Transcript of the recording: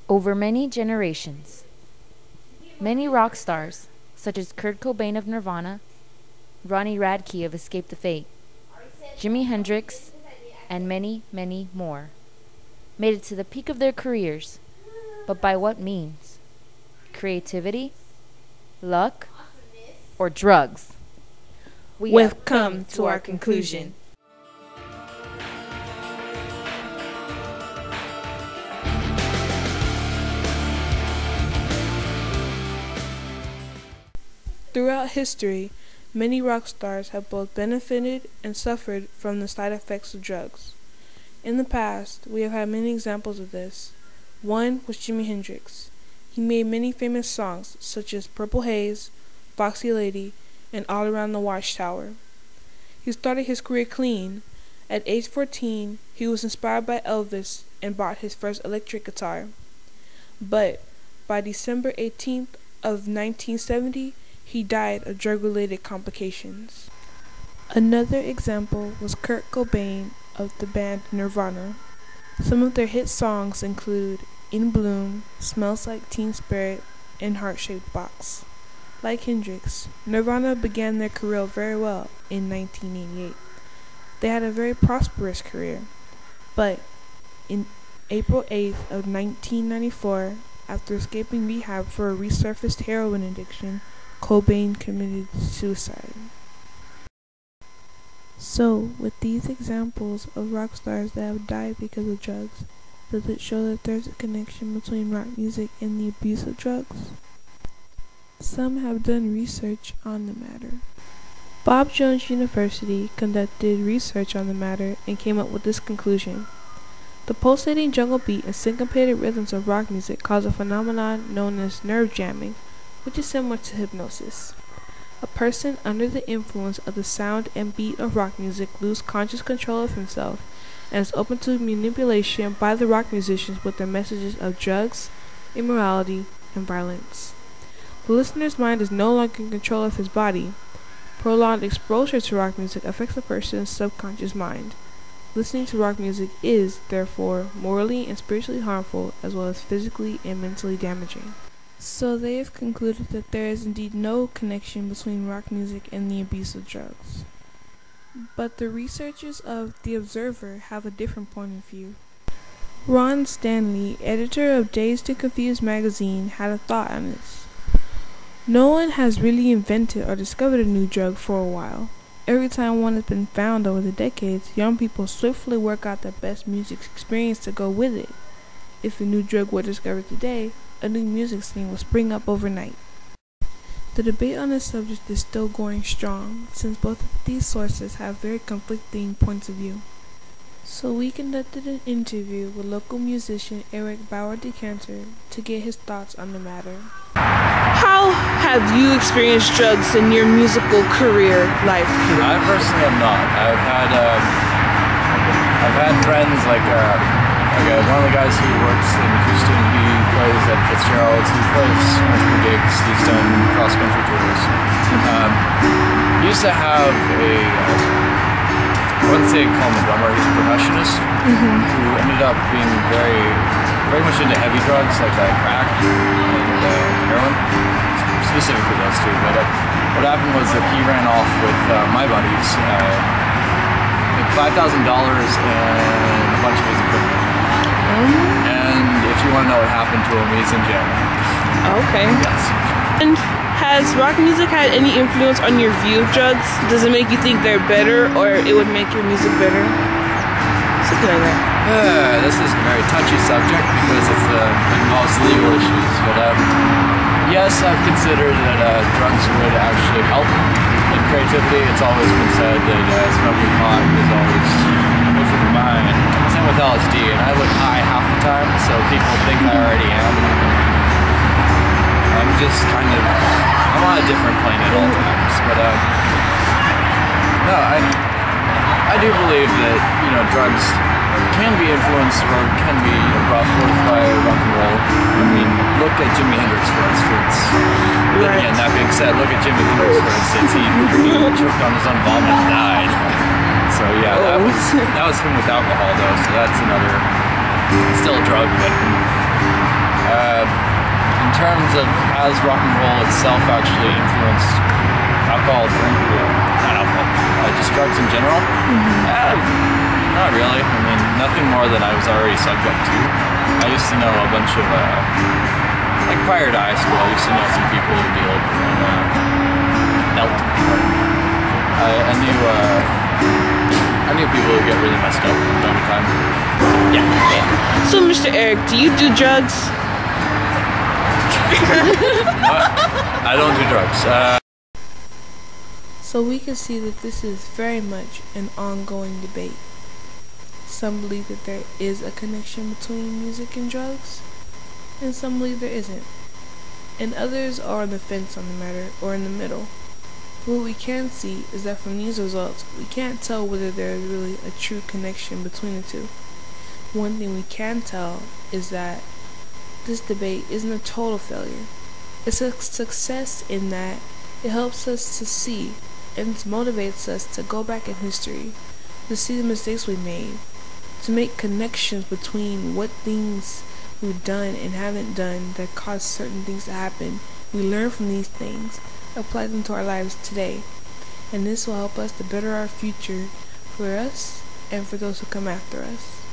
Over many generations, many rock stars, such as Kurt Cobain of Nirvana, Ronnie Radke of Escape the Fate, Jimi Hendrix, and many, many more, made it to the peak of their careers, but by what means? Creativity, luck, or drugs? We've come to our conclusion. Throughout history, many rock stars have both benefited and suffered from the side effects of drugs. In the past, we have had many examples of this. One was Jimi Hendrix. He made many famous songs, such as Purple Haze, Foxy Lady, and All Around the Watchtower. He started his career clean. At age 14, he was inspired by Elvis and bought his first electric guitar. But by December 18th of 1970, he died of drug-related complications. Another example was Kurt Cobain of the band Nirvana. Some of their hit songs include In Bloom, Smells Like Teen Spirit, and Heart-Shaped Box. Like Hendrix, Nirvana began their career very well in 1988. They had a very prosperous career, but in April 8th of 1994, after escaping rehab for a resurfaced heroin addiction, Cobain committed suicide. So, with these examples of rock stars that have died because of drugs, does it show that there's a connection between rock music and the abuse of drugs? Some have done research on the matter. Bob Jones University conducted research on the matter and came up with this conclusion. The pulsating jungle beat and syncopated rhythms of rock music cause a phenomenon known as nerve jamming, which is similar to hypnosis. A person under the influence of the sound and beat of rock music loses conscious control of himself and is open to manipulation by the rock musicians with their messages of drugs, immorality, and violence. The listener's mind is no longer in control of his body. Prolonged exposure to rock music affects a person's subconscious mind. Listening to rock music is, therefore, morally and spiritually harmful as well as physically and mentally damaging. So they have concluded that there is indeed no connection between rock music and the abuse of drugs. But the researchers of The Observer have a different point of view. Ron Stanley, editor of Dazed and Confused magazine, had a thought on this. No one has really invented or discovered a new drug for a while. Every time one has been found over the decades, young people swiftly work out the best music experience to go with it. If a new drug were discovered today, a new music scene will spring up overnight. The debate on this subject is still going strong, since both of these sources have very conflicting points of view. So we conducted an interview with local musician Eric Bauer Decanter to get his thoughts on the matter. How have you experienced drugs in your musical career life? I personally have not. I've had friends like one of the guys who works in Houston. He plays at Fitzgerald's. He plays multiple gigs. He's done cross-country tours. He used to have I wouldn't say call him a drummer. He's a percussionist who ended up being very, very much into heavy drugs like crack and heroin, specifically those two. But what happened was that he ran off with my buddies, like $5,000 and a bunch of his equipment. And if you want to know what happened to him, he's in jail. Okay. Yes. And has rock music had any influence on your view of drugs? Does it make you think they're better, or it would make your music better? Something like that. This is a very touchy subject because it involves legal issues. But yes, I've considered that drugs would actually help in creativity. It's always been said that smoking pot is always good for the mind. Same with LSD, and I look high half the time, so people think I already am. I'm just I'm on a different plane at all times. But no, I do believe that drugs can be influenced or can be brought forth by rock and roll. I mean, look at Jimi Hendrix, for instance. Right. And that being said, look at Jimi Hendrix, for instance. He choked on his own vomit and died. So yeah, that was him with alcohol, though. So that's still a drug, but terms of has rock and roll itself actually influenced alcohol, not alcohol, just drugs in general? Not really. I mean, nothing more than I was already subject to. I used to know a bunch of, like prior to high school, I used to know some people who dealed in dealt. I knew people who get really messed up from time to time. Yeah. So, Mr. Eric, do you do drugs? I don't do drugs. So we can see that this is very much an ongoing debate. Some believe that there is a connection between music and drugs, and some believe there isn't. And others are on the fence on the matter, or in the middle. What we can see is that from these results, we can't tell whether there is really a true connection between the two. One thing we can tell is that this debate isn't a total failure. It's a success in that it helps us to see and motivates us to go back in history, to see the mistakes we made, to make connections between what things we've done and haven't done that caused certain things to happen. We learn from these things, apply them to our lives today, and this will help us to better our future for us and for those who come after us.